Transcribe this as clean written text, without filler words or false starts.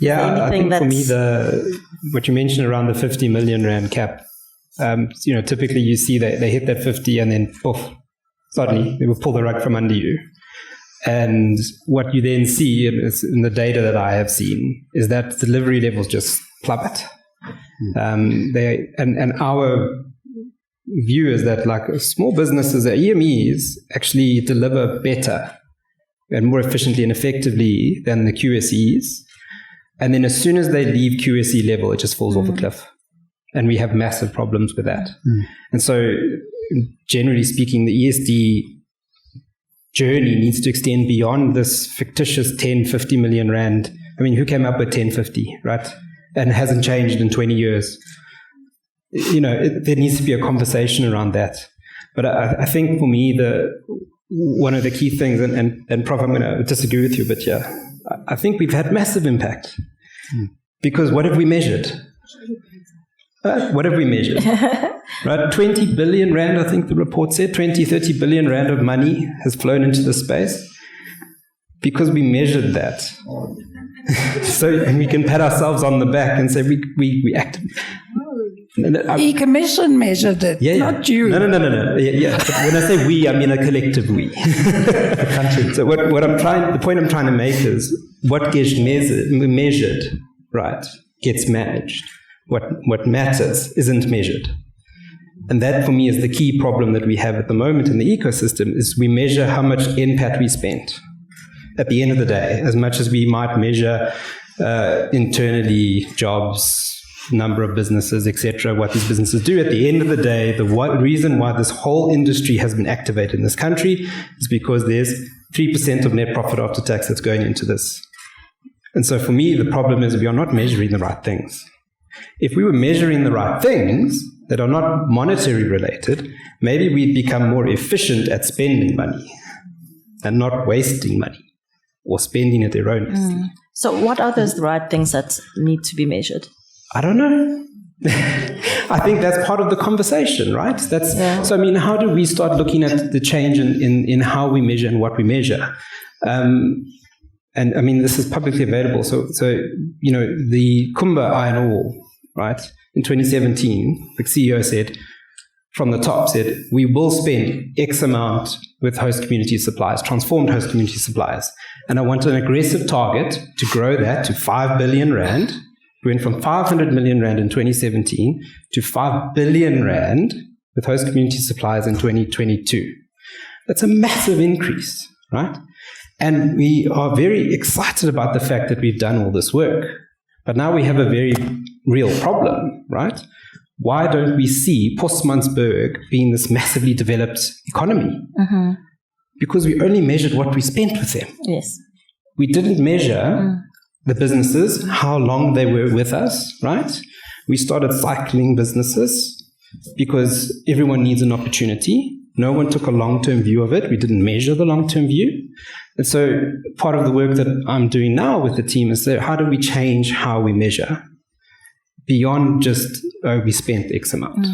Yeah, I think for me, what you mentioned around the 50 million rand cap, typically you see that they hit that 50 and then poof, suddenly they will pull the rug from under you. And what you then see in the data that I have seen is that delivery levels just plummet. And our view is that like small businesses, EMEs, actually deliver better and more efficiently and effectively than the QSEs. And then as soon as they leave QSE level, it just falls off a cliff. And we have massive problems with that. And so generally speaking, the ESD journey needs to extend beyond this fictitious 10, 50 million rand. I mean, who came up with 10, 50, right? And it hasn't changed in 20 years. There needs to be a conversation around that. But I think for me, one of the key things, and Prof, I'm going to disagree with you, but yeah, I think we've had massive impact. Because what have we measured? What have we measured? Right, 20 billion rand, I think the report said, 20, 30 billion rand of money has flown into the space because we measured that. So we can pat ourselves on the back and say we acted. The Commission measured it, not you. No. Yeah. But when I say we, I mean a collective we. The country. So the point I'm trying to make is what gets measured, right, gets managed. What matters isn't measured. And that, for me, is the key problem that we have at the moment in the ecosystem, is we measure how much NPAT we spent at the end of the day, as much as we might measure internally jobs, number of businesses, etc., what these businesses do. At the end of the day, the reason why this whole industry has been activated in this country is because there's 3% of net profit after tax that's going into this. And so for me, the problem is we are not measuring the right things. If we were measuring the right things that are not monetary related, maybe we'd become more efficient at spending money and not wasting money or spending it erroneously. So what are those right things that need to be measured? I don't know. I think that's part of the conversation, right? So, I mean, how do we start looking at the change in how we measure and what we measure? And I mean, this is publicly available. So the Kumba iron ore, right, in 2017, the CEO said, from the top, we will spend X amount with host community suppliers, transformed host community suppliers. And I want an aggressive target to grow that to 5 billion rand. We went from 500 million rand in 2017 to 5 billion rand with host community suppliers in 2022. That's a massive increase, right? And we are very excited about the fact that we've done all this work. But now we have a very real problem, right? Why don't we see Postmansberg being this massively developed economy? Because we only measured what we spent with them. Yes. We didn't measure the businesses, how long they were with us, right? We started cycling businesses because everyone needs an opportunity. No one took a long-term view of it. We didn't measure the long-term view. And so part of the work that I'm doing now with the team is how do we change how we measure beyond just, we spent X amount.